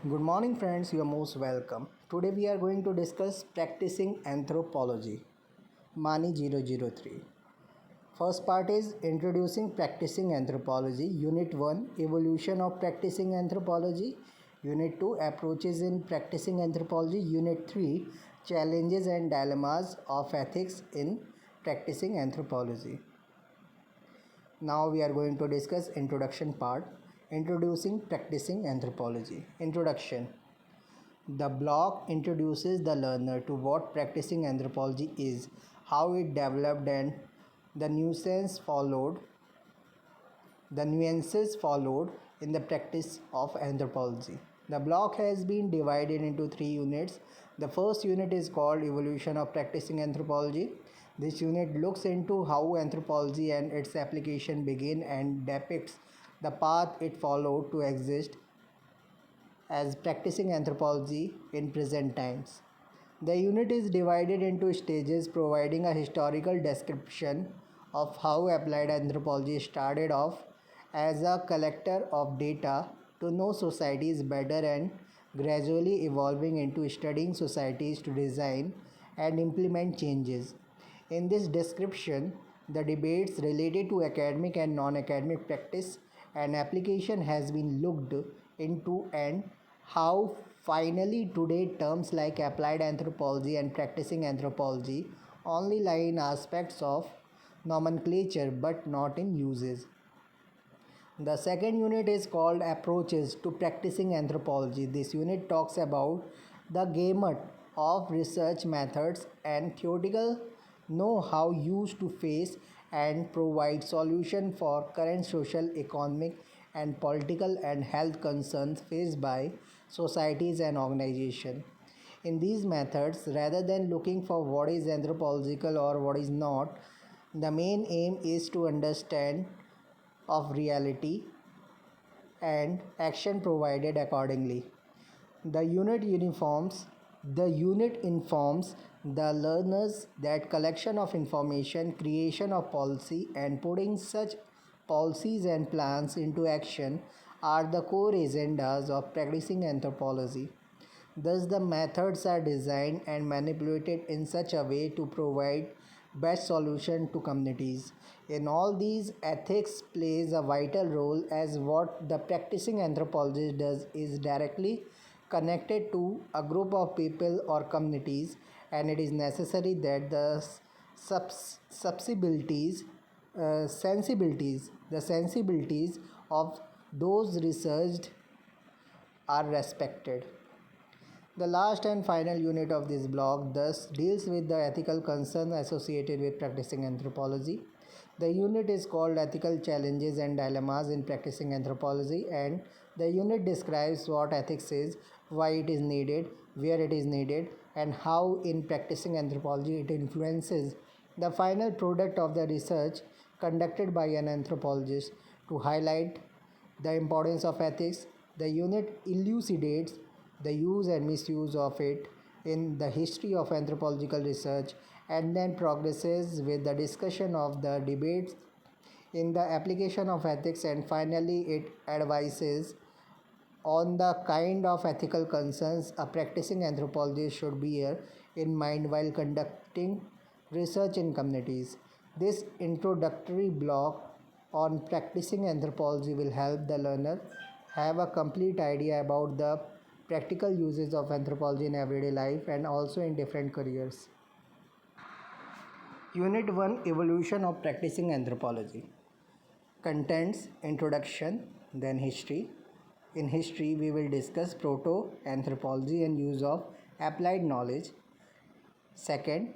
Good morning, friends. You are most welcome. Today we are going to discuss practicing anthropology. Mani 003. First part is introducing practicing anthropology. Unit 1 Evolution of practicing anthropology. Unit 2 Approaches in practicing anthropology. Unit 3 Challenges and dilemmas of ethics in practicing anthropology. Now we are going to discuss introduction part. Introducing practicing anthropology. Introduction. The block introduces the learner to what practicing anthropology is, how it developed, and the nuances followed in the practice of anthropology. The block has been divided into 3 units. The first unit is called Evolution of Practicing Anthropology. This unit looks into how anthropology and its application began and depicts the path it followed to exist as practicing anthropology in present times. The unit is divided into stages, providing a historical description of how applied anthropology started off as a collector of data to know societies better and gradually evolving into studying societies to design and implement changes. In this description, the debates related to academic and non-academic practice and application has been looked into, and how finally today terms like applied anthropology and practicing anthropology only lie in aspects of nomenclature but not in uses. The second unit is called Approaches to Practicing Anthropology. This unit talks about the gamut of research methods and theoretical know-how used to face and provide solutions for current social, economic, and political and health concerns faced by societies and organizations. In these methods, rather than looking for what is anthropological or what is not, the main aim is to understand of reality and action provided accordingly. The unit informs the learners that collection of information, creation of policy, and putting such policies and plans into action are the core agendas of practicing anthropology. Thus, the methods are designed and manipulated in such a way to provide best solution to communities. In all these, ethics plays a vital role, as what the practicing anthropologist does is directly connected to a group of people or communities, and it is necessary that the the sensibilities of those researched are respected. The last and final unit of this blog thus deals with the ethical concerns associated with practicing anthropology. The unit is called Ethical Challenges and Dilemmas in Practicing Anthropology, and the unit describes what ethics is, why it is needed, where it is needed, and how in practicing anthropology it influences the final product of the research conducted by an anthropologist. To highlight the importance of ethics, the unit elucidates the use and misuse of it in the history of anthropological research, and then progresses with the discussion of the debates in the application of ethics, and finally it advises on the kind of ethical concerns a practicing anthropologist should bear in mind while conducting research in communities. This introductory block on practicing anthropology will help the learner have a complete idea about the practical uses of anthropology in everyday life and also in different careers. Unit 1 Evolution of Practicing Anthropology. Contents Introduction, then History. In history, we will discuss proto anthropology and use of applied knowledge. Second,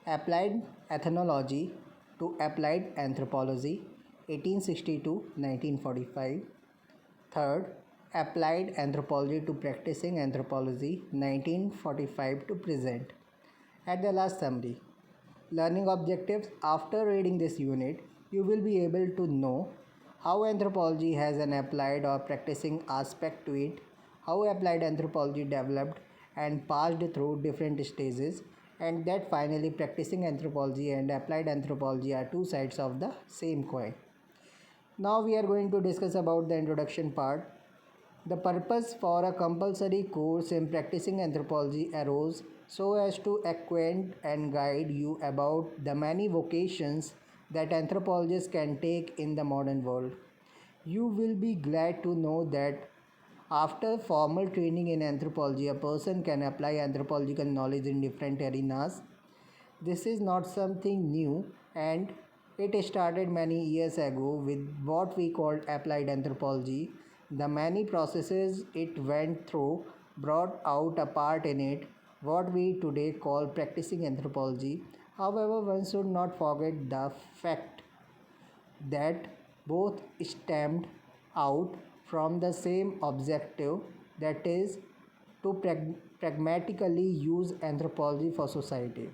applied ethnology to applied anthropology, 1860 to 1945. Third, applied anthropology to practicing anthropology, 1945 to present. At the last, summary. Learning objectives. After reading this unit, you will be able to know how anthropology has an applied or practicing aspect to it, how applied anthropology developed and passed through different stages, and that finally practicing anthropology and applied anthropology are two sides of the same coin. Now we are going to discuss about the introduction part. The purpose for a compulsory course in practicing anthropology arose so as to acquaint and guide you about the many vocations that anthropologists can take in the modern world. You will be glad to know that after formal training in anthropology, a person can apply anthropological knowledge in different arenas. This is not something new, and it started many years ago with what we called applied anthropology. The many processes it went through brought out a part in it what we today call practicing anthropology. However, one should not forget the fact that both stemmed out from the same objective, that is, to pragmatically use anthropology for society.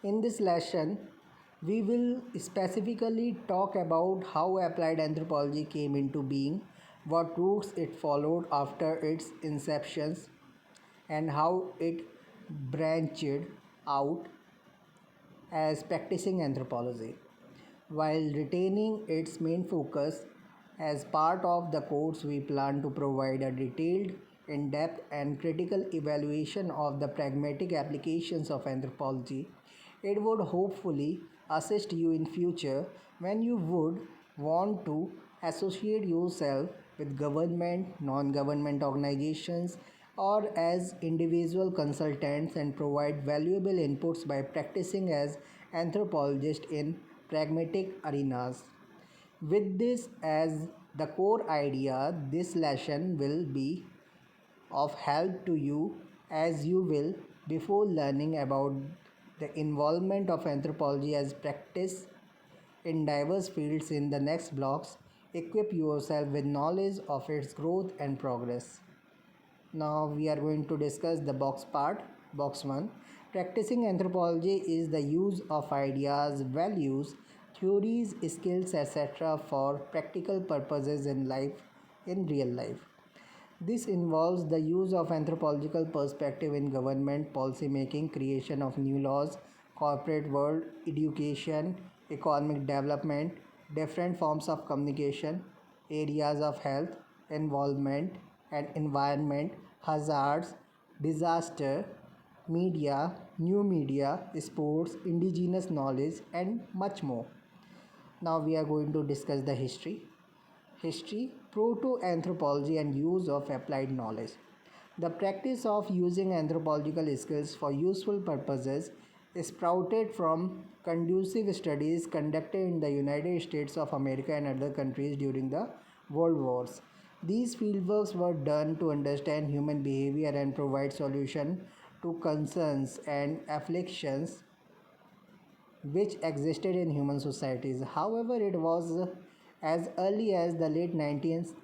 In this lesson, we will specifically talk about how applied anthropology came into being, what routes it followed after its inceptions, and how it branched out as practicing anthropology, while retaining its main focus. As part of the course, we plan to provide a detailed, in depth, and critical evaluation of the pragmatic applications of anthropology. It would hopefully assist you in future when you would want to associate yourself with government, non-government organizations, or as individual consultants and provide valuable inputs by practicing as anthropologists in pragmatic arenas. With this as the core idea, this lesson will be of help to you as you will, before learning about the involvement of anthropology as practice in diverse fields in the next blocks, equip yourself with knowledge of its growth and progress. Now we are going to discuss the box part. Box 1. Practicing anthropology is the use of ideas, values, theories, skills, etc. for practical purposes in life, in real life. This involves the use of anthropological perspective in government policy making, creation of new laws, corporate world, education, economic development, different forms of communication, areas of health, involvement and environment, hazards, disaster, media, sports, indigenous knowledge, and much more. Now we are going to discuss the history. History, proto-anthropology and use of applied knowledge. The practice of using anthropological skills for useful purposes sprouted from conducive studies conducted in the United States of America and other countries during the World Wars. These fieldworks were done to understand human behavior and provide solutions to concerns and afflictions which existed in human societies. However, it was as early as the late 19th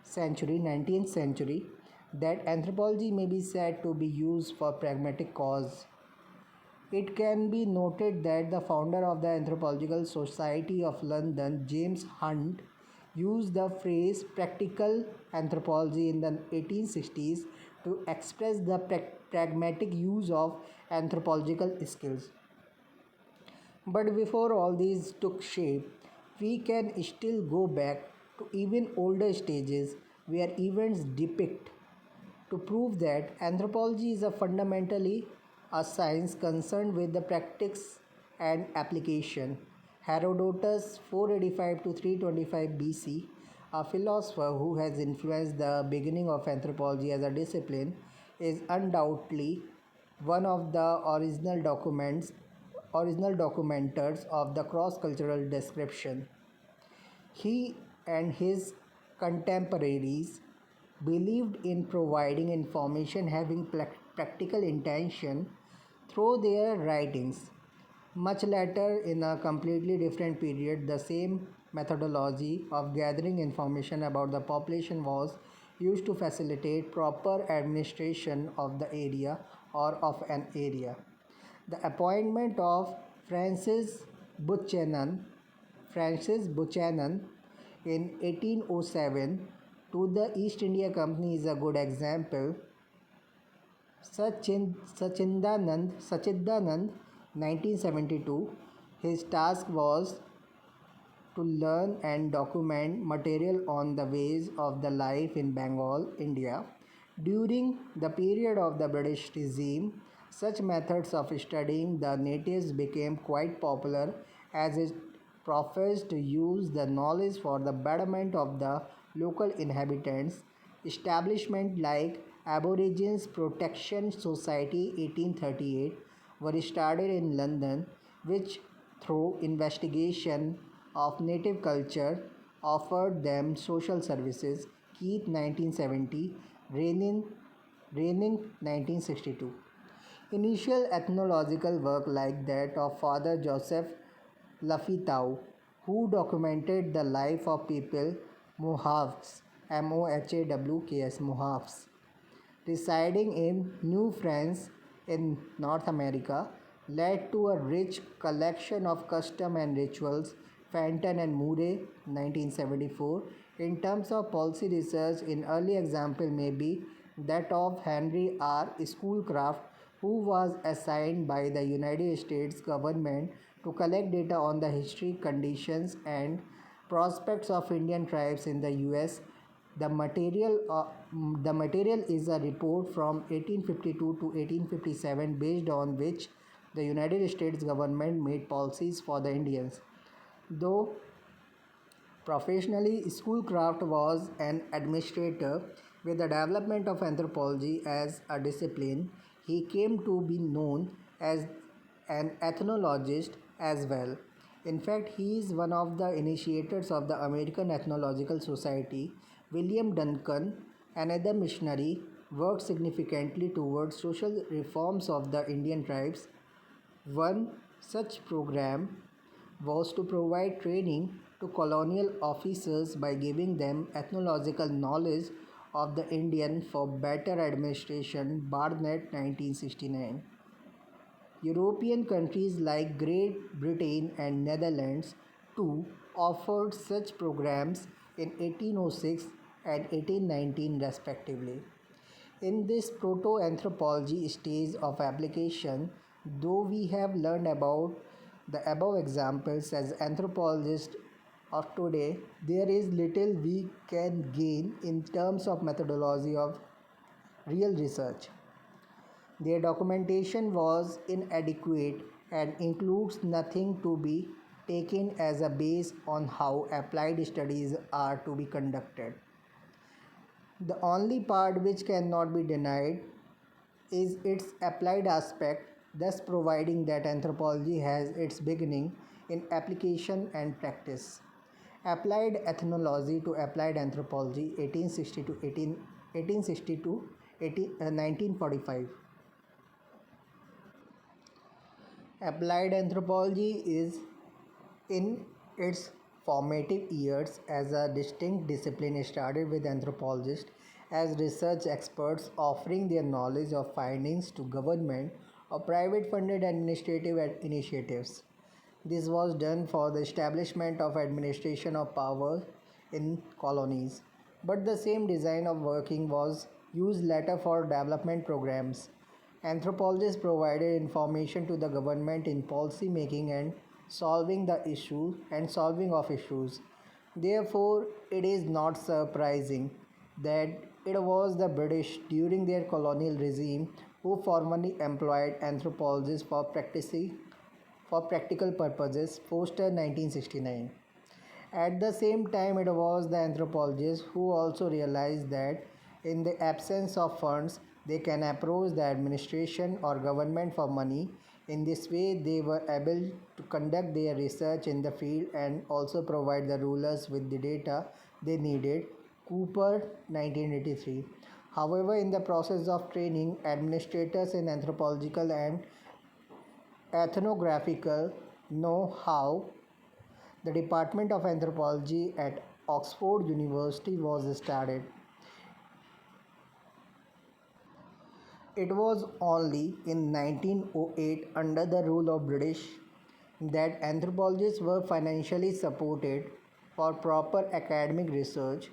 century that anthropology may be said to be used for pragmatic cause. It can be noted that the founder of the Anthropological Society of London, James Hunt, used the phrase practical anthropology in the 1860s to express the pragmatic use of anthropological skills. But before all these took shape, we can still go back to even older stages where events depict to prove that anthropology is a fundamentally a science concerned with the practice and application. Herodotus 485 to 325 BC, a philosopher who has influenced the beginning of anthropology as a discipline, is undoubtedly one of the original documenters of the cross-cultural description. He and his contemporaries believed in providing information having practical intention through their writings. Much later, in a completely different period, the same methodology of gathering information about the population was used to facilitate proper administration of the area or of an area. The appointment of Buchanan, Francis Buchanan in 1807 to the East India Company is a good example. Sachidanand, 1972, his task was to learn and document material on the ways of the life in Bengal, India. During the period of the British regime, such methods of studying the natives became quite popular as it professed to use the knowledge for the betterment of the local inhabitants. Establishments like Aborigines Protection Society 1838 were started in London, which through investigation of native culture offered them social services. Keith 1970, reigning 1962. Initial ethnological work like that of Father Joseph Lafitau, who documented the life of people Mohawks, Mohawks, Mohawks, residing in New France in North America, led to a rich collection of custom and rituals. Fenton and Murray, 1974. In terms of policy research, an early example may be that of Henry R. Schoolcraft, who was assigned by the United States government to collect data on the history, conditions, and prospects of Indian tribes in the US. The material is a report from 1852 to 1857 based on which the United States government made policies for the Indians. Though professionally, Schoolcraft was an administrator. With the development of anthropology as a discipline, he came to be known as an ethnologist as well. In fact, he is one of the initiators of the American Ethnological Society. William Duncan, another missionary, worked significantly towards social reforms of the Indian tribes. One such program was to provide training to colonial officers by giving them ethnological knowledge of the Indian for better administration. Barnett 1969. European countries like Great Britain and Netherlands too offered such programs in 1806 and 1819 respectively. In this proto-anthropology stage of application, though we have learned about the above examples as anthropologists of today, there is little we can gain in terms of methodology of real research. Their documentation was inadequate and includes nothing to be taken as a base on how applied studies are to be conducted. The only part which cannot be denied is its applied aspect, thus providing that anthropology has its beginning in application and practice. Applied Ethnology to Applied Anthropology 1860 to 1945. Applied anthropology is in its formative years as a distinct discipline started with anthropologists as research experts offering their knowledge of findings to government or private funded administrative initiatives. This was done for the establishment of administration of power in colonies. But the same design of working was used later for development programs. Anthropologists provided information to the government in policy making and solving of issues. Therefore, it is not surprising that it was the British during their colonial regime who formally employed anthropologists for practical purposes. Foster 1969. At the same time, it was the anthropologists who also realized that in the absence of funds, they can approach the administration or government for money. In this way, they were able to conduct their research in the field and also provide the rulers with the data they needed. Cooper 1983. However, in the process of training administrators in anthropological and ethnographical know how, the Department of Anthropology at Oxford University was started. It was only in 1908, under the rule of British, that anthropologists were financially supported for proper academic research.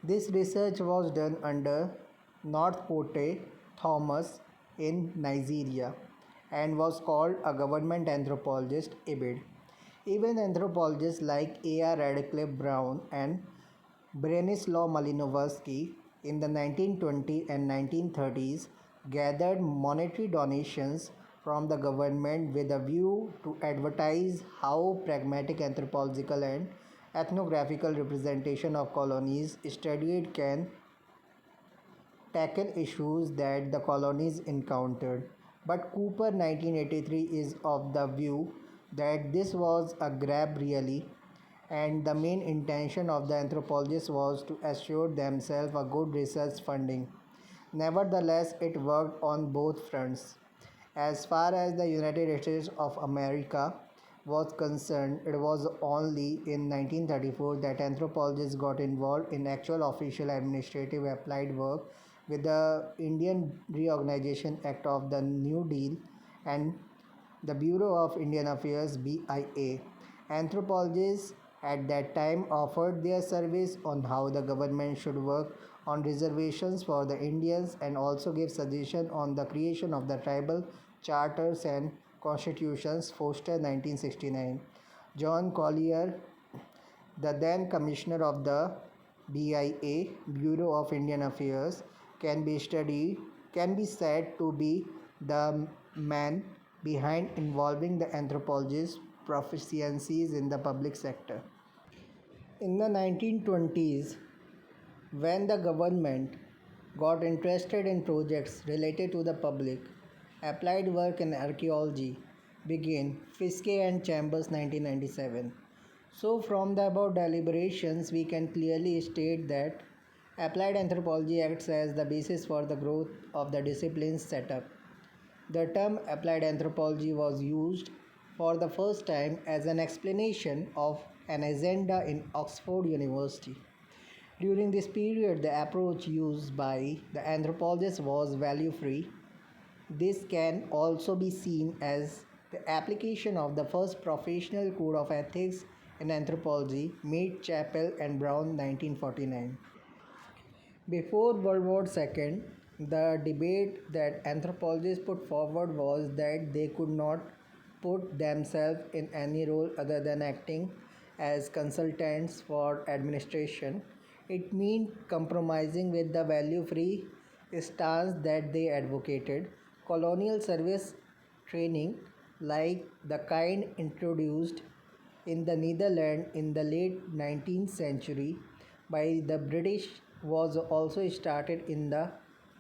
This research was done under Northcote Thomas in Nigeria and was called a government anthropologist IBID. Even anthropologists like A.R. Radcliffe Brown and Branislaw Malinowski in the 1920s and 1930s gathered monetary donations from the government with a view to advertise how pragmatic anthropological and ethnographical representation of colonies studied can tackle issues that the colonies encountered. But Cooper 1983 is of the view that this was a grab really and the main intention of the anthropologists was to assure themselves a good research funding. Nevertheless, it worked on both fronts. As far as the United States of America was concerned, it was only in 1934 that anthropologists got involved in actual official administrative applied work with the Indian Reorganization Act of the New Deal and the Bureau of Indian Affairs BIA. Anthropologists at that time offered their service on how the government should work on reservations for the Indians and also gave suggestions on the creation of the tribal charters and constitutions. Foster 1969. John Collier, the then commissioner of the BIA, Bureau of Indian Affairs, can be said to be the man behind involving the anthropologists' proficiencies in the public sector. In the 1920s, when the government got interested in projects related to the public, applied work in archaeology began. Fiske and Chambers 1997. So, from the above deliberations, we can clearly state that applied anthropology acts as the basis for the growth of the discipline's setup. The term applied anthropology was used for the first time as an explanation of an agenda in Oxford University. During this period, the approach used by the anthropologist was value free. This can also be seen as the application of the first professional code of ethics in anthropology, Mead, Chappell, and Brown 1949. Before World War II, the debate that anthropologists put forward was that they could not put themselves in any role other than acting as consultants for administration. It meant compromising with the value free stance that they advocated. Colonial service training, like the kind introduced in the Netherlands in the late 19th century by the British, was also started in the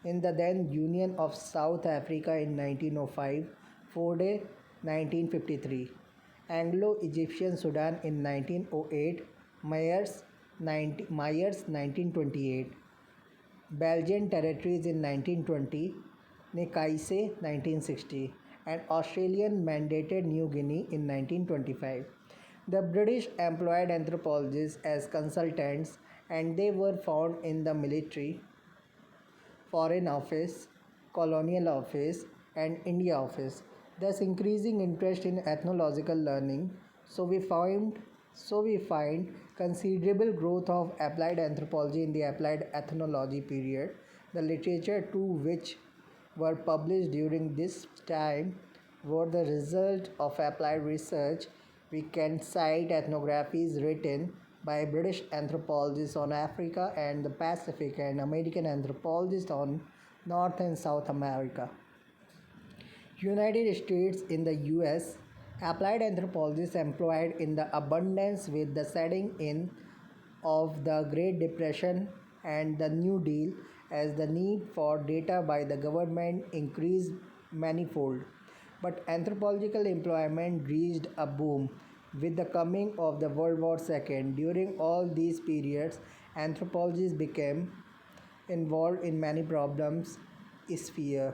then Union of South Africa in 1905, Forde 1953, Anglo-Egyptian Sudan in 1908, Myers 1928, Belgian territories in 1920, Nikaise 1960, and Australian mandated New Guinea in 1925. The British employed anthropologists as consultants and they were found in the military, Foreign Office, Colonial Office, and India Office, thus increasing interest in ethnological learning. So we find considerable growth of applied anthropology in the applied ethnology period. The literature to which were published during this time were the result of applied research. We can cite ethnographies written by British anthropologists on Africa and the Pacific and American anthropologists on North and South America. United States in the US, applied anthropologists employed in the abundance with the setting in of the Great Depression and the New Deal as the need for data by the government increased manifold. But anthropological employment reached a boom with the coming of the World War II. During all these periods, anthropologists became involved in many problem sphere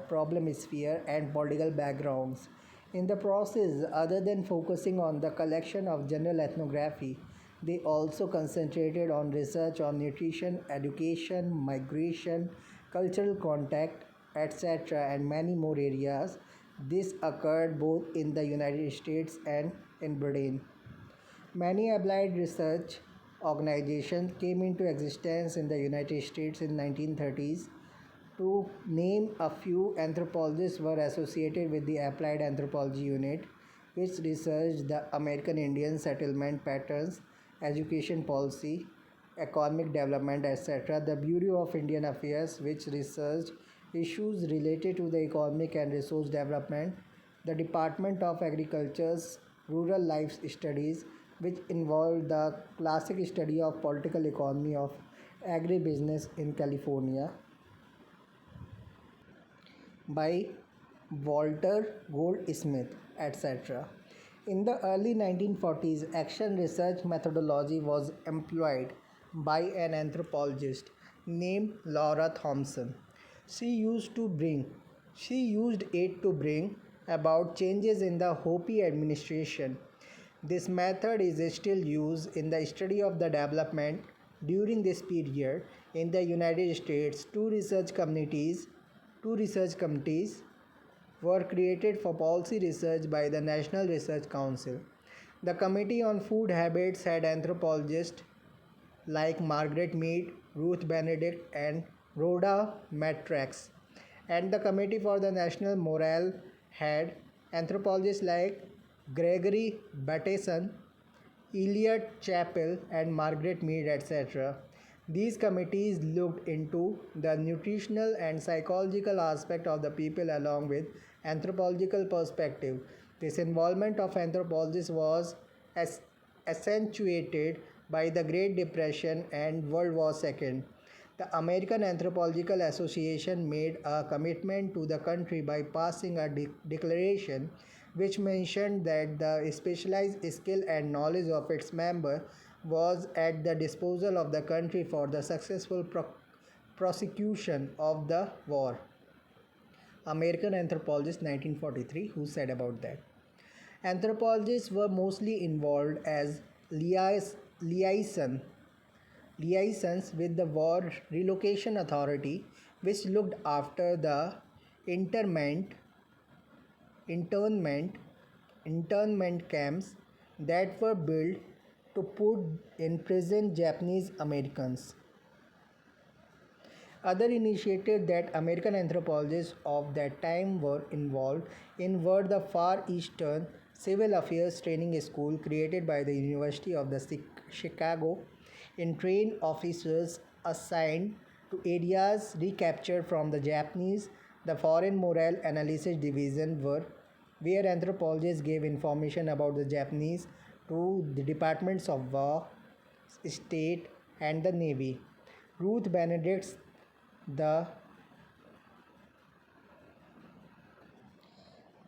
and political backgrounds. In the process, other than focusing on the collection of general ethnography, they also concentrated on research on nutrition, education, migration, cultural contact, etc., and many more areas. This occurred both in the United States and in Britain. Many applied research organizations came into existence in the United States in 1930s. To name a few, anthropologists were associated with the Applied Anthropology Unit, which researched the American Indian settlement patterns, education policy, economic development, etc. The Bureau of Indian Affairs, which researched issues related to the economic and resource development. The Department of Agriculture's Rural Life Studies, which involved the classic study of political economy of agribusiness in California by Walter Goldsmith, etc. In the early 1940s, action research methodology was employed by an anthropologist named Laura Thompson. She used to bring she used it to bring about changes in the Hopi administration. This method is still used in the study of the development during this period in the United States. Two research committees were created for policy research by the National Research Council. The Committee on Food Habits had anthropologists like Margaret Mead, Ruth Benedict, and Rhoda Matrax. And the Committee for the National Morale had anthropologists like Gregory Bateson, Elliot Chappell, and Margaret Mead, etc. These committees looked into the nutritional and psychological aspect of the people along with anthropological perspective. This involvement of anthropologists was as accentuated by the Great Depression and World War II. The American Anthropological Association made a commitment to the country by passing a declaration which mentioned that the specialized skill and knowledge of its members was at the disposal of the country for the successful prosecution of the war. American Anthropologist 1943, who said about that. Anthropologists were mostly involved as liaison, liaisons with the War Relocation Authority, which looked after the internment internment internment camps that were built to put in prison Japanese Americans. Other initiatives that American anthropologists of that time were involved in were the Far Eastern Civil Affairs Training School created by the University of the Chicago in train officers assigned to areas recaptured from the Japanese. The Foreign Morale Analysis Division where anthropologists gave information about the Japanese to the Departments of War, State, and the Navy. Ruth Benedict's The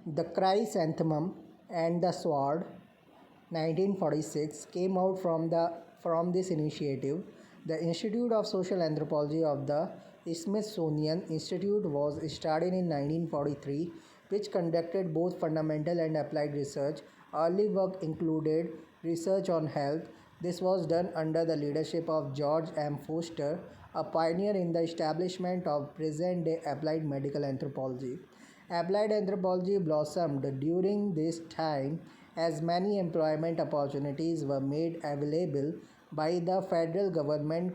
The Chrysanthemum and the Sword 1946 came out from this initiative. The Institute of Social Anthropology of the Smithsonian Institute was started in 1943, which conducted both fundamental and applied research. Early work included research on health. This was done under the leadership of George M. Foster, a pioneer in the establishment of present day applied medical anthropology. Applied anthropology blossomed during this time as many employment opportunities were made available by the federal government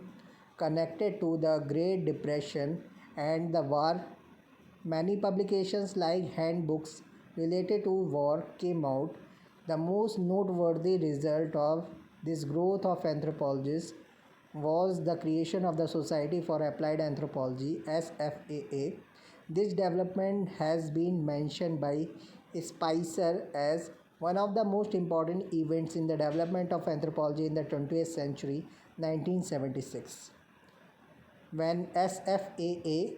connected to the Great Depression and the war. Many publications like handbooks related to war came out. The most noteworthy result of this growth of anthropologists was the creation of the Society for Applied Anthropology SFAA. This development has been mentioned by Spicer as one of the most important events in the development of anthropology in the 20th century, 1976. When SFAA,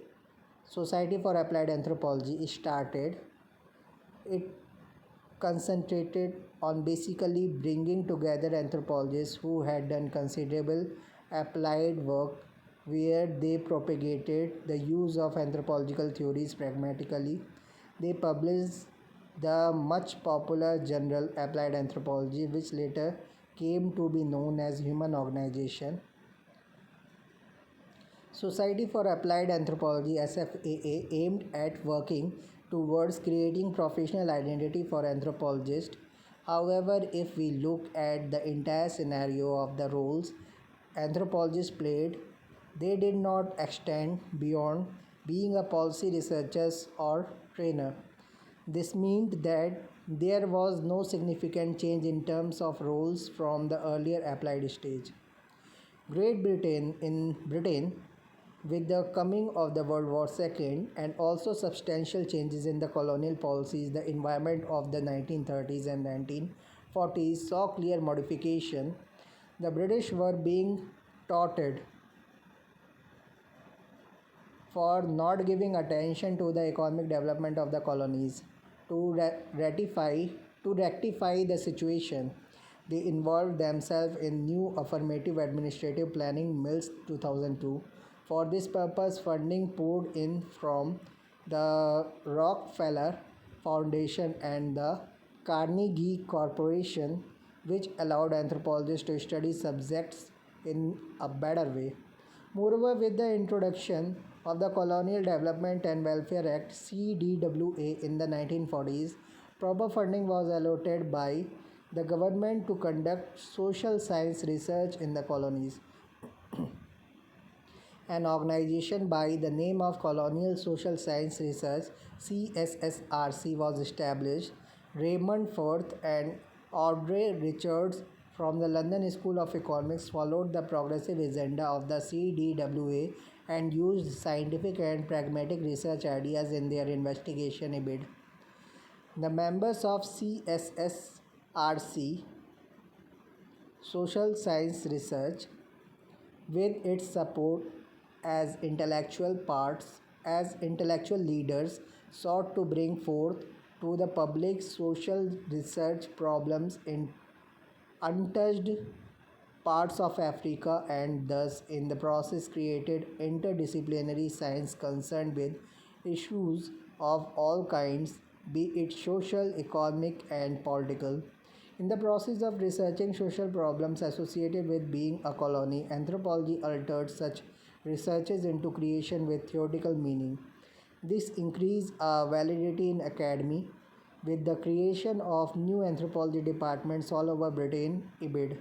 Society for Applied Anthropology, started, it concentrated on basically bringing together anthropologists who had done considerable applied work where they propagated the use of anthropological theories pragmatically. They published the much popular journal Applied Anthropology, which later came to be known as Human Organization. Society for Applied Anthropology SFAA aimed at working towards creating professional identity for anthropologists. However, if we look at the entire scenario of the roles anthropologists played, they did not extend beyond being a policy researcher or trainer. This meant that There was no significant change in terms of roles from the earlier applied stage. Britain, with the coming of the World War II and also substantial changes in the colonial policies, the environment of the 1930s and 1940s saw clear modification. The British were being taunted for not giving attention to the economic development of the colonies. To rectify the situation, they involved themselves in new affirmative administrative planning mills 2002. For this purpose, funding poured in from the Rockefeller Foundation and the Carnegie Corporation, which allowed anthropologists to study subjects in a better way. Moreover, with the introduction of the Colonial Development and Welfare Act (CDWA) in the 1940s, proper funding was allotted by the government to conduct social science research in the colonies. An organization by the name of Colonial Social Science Research (CSSRC) was established. Raymond Firth and Audrey Richards from the London School of Economics followed the progressive agenda of the CDWA and used scientific and pragmatic research ideas in their investigation bid. The members of CSSRC Social Science Research, with its support as intellectual leaders, sought to bring forth to the public social research problems in untouched parts of Africa, and thus in the process created interdisciplinary science concerned with issues of all kinds, be it social, economic, and political. In the process of researching social problems associated with being a colony, anthropology altered such researches into creation with theoretical meaning. This increased validity in academy with the creation of new anthropology departments all over Britain. IBID.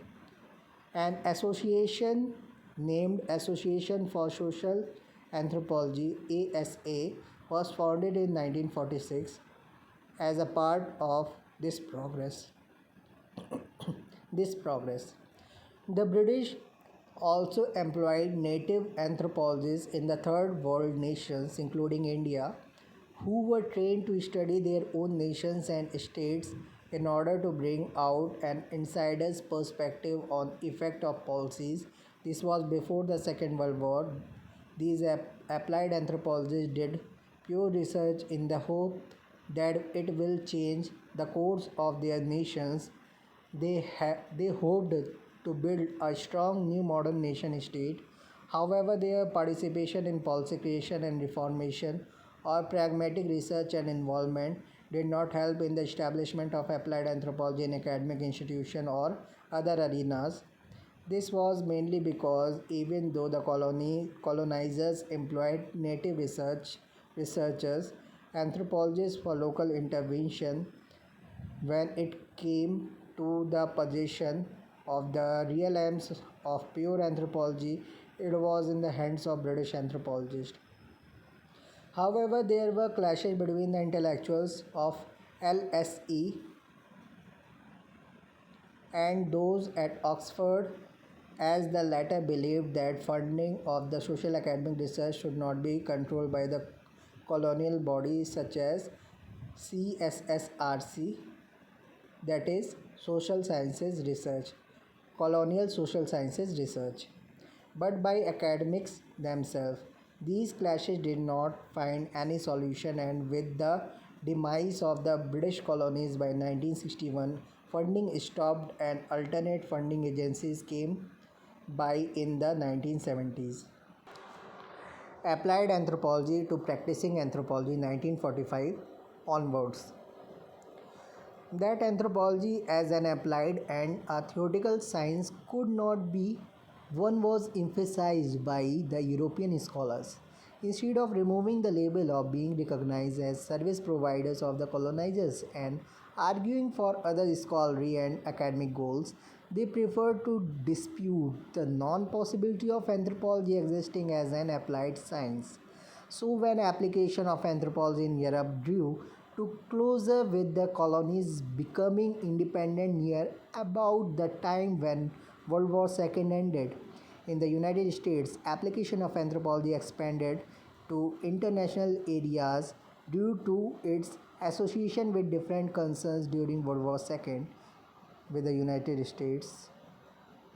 An association named Association for Social Anthropology (ASA) was founded in 1946 as a part of this progress. This progress. The British also employed native anthropologists in the third world nations, including India, who were trained to study their own nations and states in order to bring out an insider's perspective on effect of policies. This was before the Second World War. These applied anthropologists did pure research in the hope that it will change the course of their nations. They hoped to build a strong new modern nation state. However, their participation in policy creation and reformation or pragmatic research and involvement did not help in the establishment of applied anthropology in academic institutions or other arenas. This was mainly because even though the colonizers employed native researchers, anthropologists for local intervention, when it came to the possession of the real aims of pure anthropology, it was in the hands of British anthropologists. However, there were clashes between the intellectuals of LSE and those at Oxford, as the latter believed that funding of the social academic research should not be controlled by the colonial bodies such as CSSRC, that is, Social Sciences Research, Colonial Social Sciences Research, but by academics themselves. These clashes did not find any solution, and with the demise of the British colonies by 1961, funding stopped and alternate funding agencies came by in the 1970s. Applied anthropology to practicing anthropology 1945 onwards. That anthropology as an applied and a theoretical science could not be one was emphasized by the European scholars. Instead of removing the label of being recognized as service providers of the colonizers and arguing for other scholarly and academic goals, they preferred to dispute the non possibility of anthropology existing as an applied science. So, when application of anthropology in Europe grew, to closer with the colonies becoming independent near about the time when World War II ended. In the United States, application of anthropology expanded to international areas due to its association with different concerns during World War II, with the United States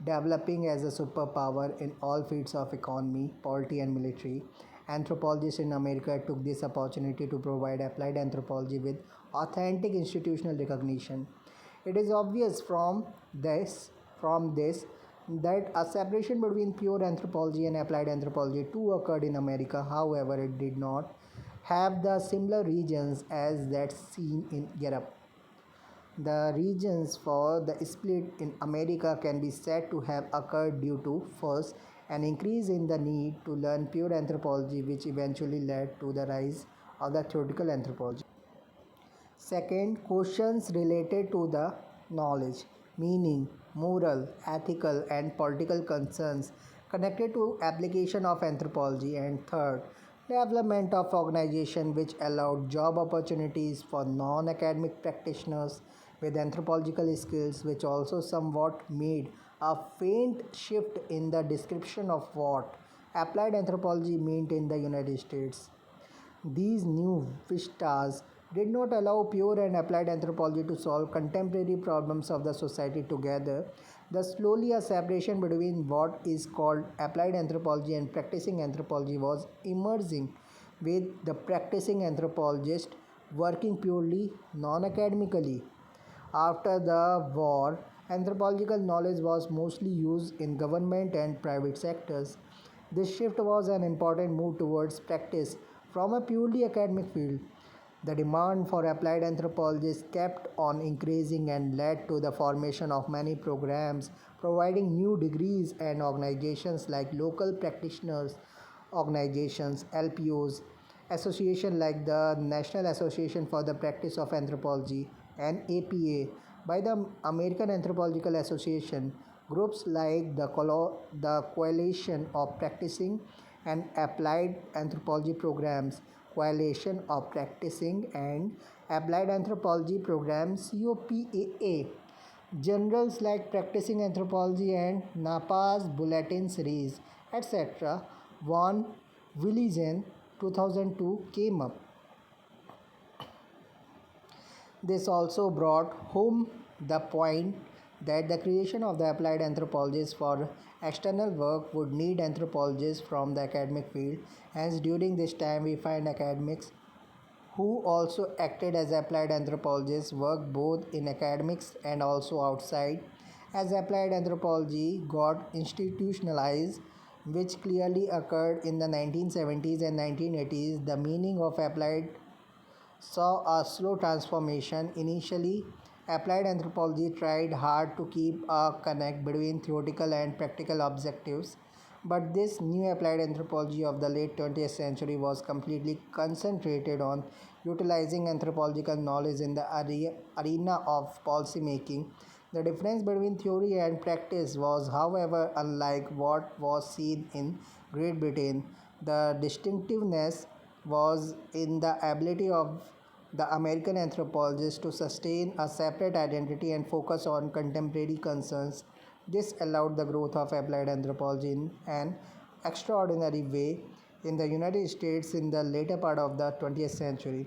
developing as a superpower in all fields of economy, polity, and military. Anthropologists in America took this opportunity to provide applied anthropology with authentic institutional recognition. It is obvious from this that a separation between pure anthropology and applied anthropology too occurred in America. However, it did not have the similar regions as that seen in Europe. The reasons for the split in America can be said to have occurred due to, first, an increase in the need to learn pure anthropology, which eventually led to the rise of the theoretical anthropology. Second, questions related to the knowledge, meaning, moral, ethical, and political concerns connected to application of anthropology. And third, development of organization which allowed job opportunities for non-academic practitioners with anthropological skills, which also somewhat made a faint shift in the description of what applied anthropology meant in the United States. These new vistas did not allow pure and applied anthropology to solve contemporary problems of the society together. Thus, slowly a separation between what is called applied anthropology and practicing anthropology was emerging, with the practicing anthropologist working purely non academically. After the war, anthropological knowledge was mostly used in government and private sectors. This shift was an important move towards practice from a purely academic field. The demand for applied anthropologists kept on increasing and led to the formation of many programs providing new degrees and organizations like local practitioners organizations, LPOs, association like the National Association for the Practice of Anthropology and APA by the American Anthropological Association, groups like the Coalition of Practicing and Applied Anthropology Programs, Coalition of Practicing and Applied Anthropology Programs, COPAA, journals like Practicing Anthropology and NAPA's Bulletin Series, etc. One Willigen 2002 came up. This also brought home the point that the creation of the applied anthropologists for external work would need anthropologists from the academic field. Hence, during this time, we find academics who also acted as applied anthropologists worked both in academics and also outside. As applied anthropology got institutionalized, which clearly occurred in the 1970s and 1980s, the meaning of applied saw a slow transformation. Initially, applied anthropology tried hard to keep a connect between theoretical and practical objectives, but this new applied anthropology of the late 20th century was completely concentrated on utilizing anthropological knowledge in the arena of policy making. The difference between theory and practice was, however, unlike what was seen in Great Britain. The distinctiveness was in the ability of the American anthropologists to sustain a separate identity and focus on contemporary concerns. This allowed the growth of applied anthropology in an extraordinary way in the United States in the later part of the 20th century.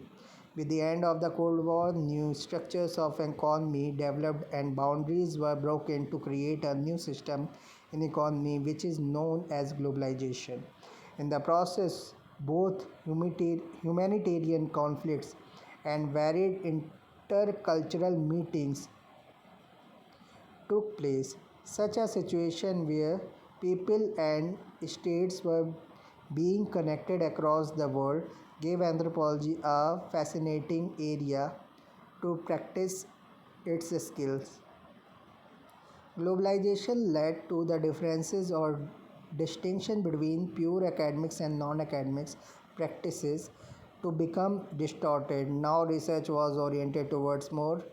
With the end of the Cold War, new structures of economy developed and boundaries were broken to create a new system in economy which is known as globalization. In the process, both humanitarian conflicts and varied intercultural meetings took place. Such a situation where people and states were being connected across the world gave anthropology a fascinating area to practice its skills. Globalization led to the differences or distinction between pure academics and non academics practices to become distorted. Now, research was oriented towards more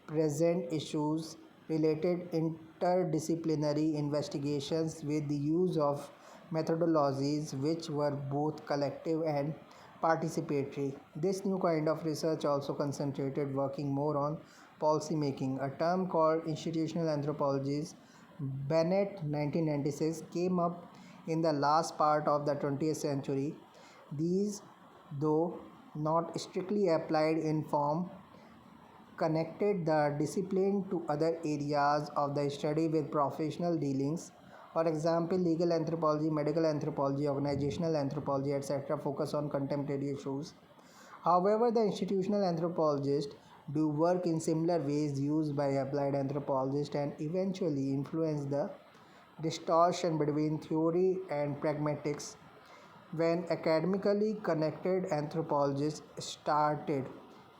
present issues related interdisciplinary investigations with the use of methodologies which were both collective and participatory. This new kind of research also concentrated working more on policy making. A term called institutional anthropologies, Bennett 1996, came up in the last part of the 20th century. These, though not strictly applied in form, connected the discipline to other areas of the study with professional dealings. For example, legal anthropology, medical anthropology, organizational anthropology, etc., focus on contemporary issues. However, the institutional anthropologists do work in similar ways used by applied anthropologists and eventually influence the distortion between theory and pragmatics. When academically connected anthropologists started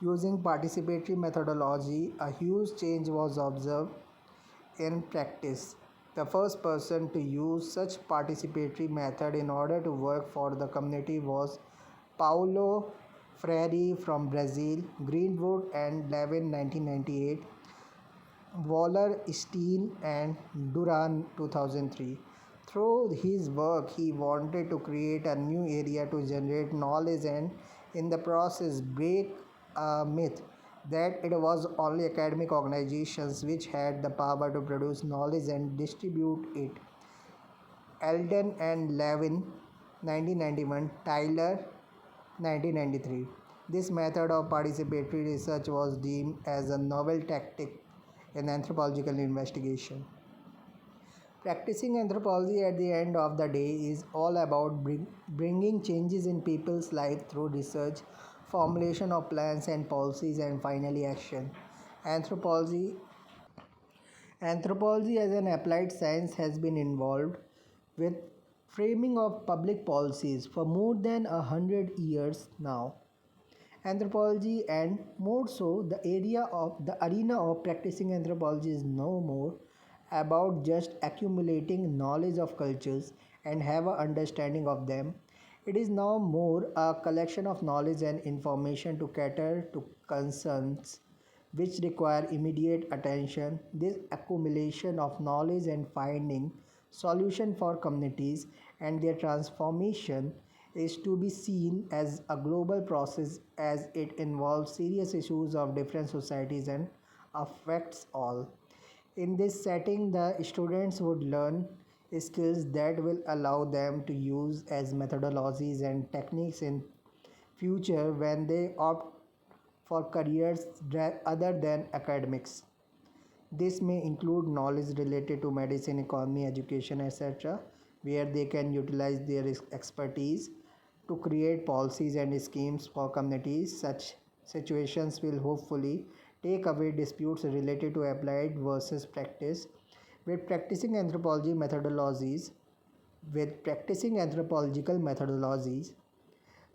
using participatory methodology, a huge change was observed in practice. The first person to use such participatory method in order to work for the community was Paulo Freire from Brazil, Greenwood and Levin 1998, Waller, Steen, and Duran 2003. Through his work, he wanted to create a new area to generate knowledge and, in the process, break a myth that it was only academic organizations which had the power to produce knowledge and distribute it. Eldon and Levin 1991, Tyler 1993. This method of participatory research was deemed as a novel tactic in anthropological investigation. Practicing anthropology at the end of the day is all about bringing changes in people's life through research, formulation of plans and policies, and finally action. Anthropology Anthropology as an applied science has been involved with framing of public policies for more than 100 years now. Anthropology, and more so the arena of practicing anthropology, is no more about just accumulating knowledge of cultures and have an understanding of them. It is now more a collection of knowledge and information to cater to concerns which require immediate attention. This accumulation of knowledge and finding solution for communities and their transformation is to be seen as a global process, as it involves serious issues of different societies and affects all. In this setting, the students would learn skills that will allow them to use as methodologies and techniques in future when they opt for careers other than academics. This may include knowledge related to medicine, economy, education, etc., where they can utilize their expertise to create policies and schemes for communities. Such situations will hopefully take away disputes related to applied versus practice. With practicing anthropology methodologies, with practicing anthropological methodologies,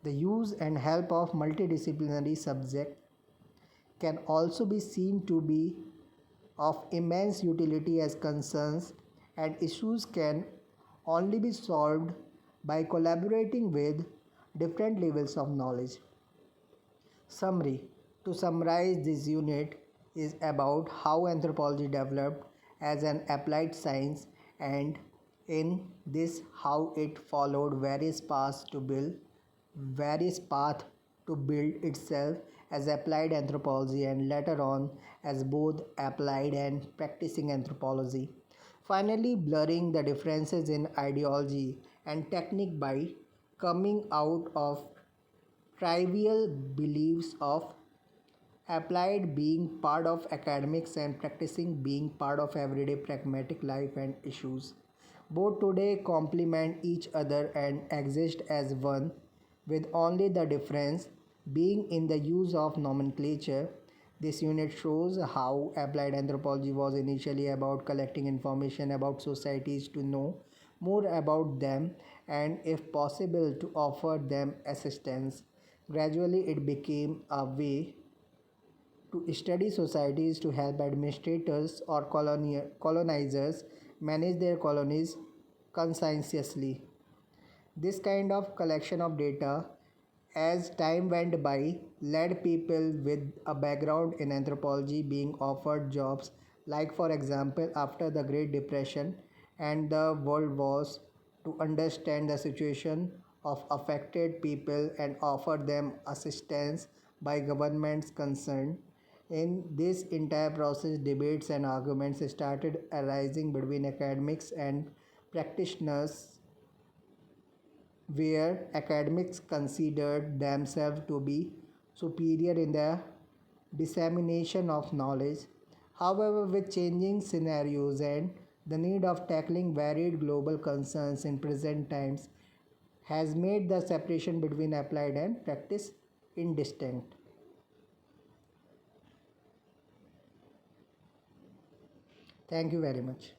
the use and help of multidisciplinary subject can also be seen to be of immense utility, as concerns and issues can only be solved by collaborating with different levels of knowledge. Summary: to summarize, this unit is about how anthropology developed as an applied science, and in this, how it followed various paths to build itself as applied anthropology and later on as both applied and practicing anthropology. Finally, blurring the differences in ideology and technique by coming out of trivial beliefs of applied being part of academics and practicing being part of everyday pragmatic life and issues. Both today complement each other and exist as one, with only the difference being in the use of nomenclature. This unit shows how applied anthropology was initially about collecting information about societies to know more about them and, if possible, to offer them assistance. Gradually, it became a way to study societies to help administrators or colonizers manage their colonies conscientiously. This kind of collection of data, as time went by, led people with a background in anthropology being offered jobs, like, for example, after the Great Depression and the World Wars, to understand the situation of affected people and offer them assistance by governments concerned. In this entire process, debates and arguments started arising between academics and practitioners, where academics considered themselves to be superior in the dissemination of knowledge. However, with changing scenarios and the need of tackling varied global concerns in present times has made the separation between applied and practice indistinct. Thank you very much.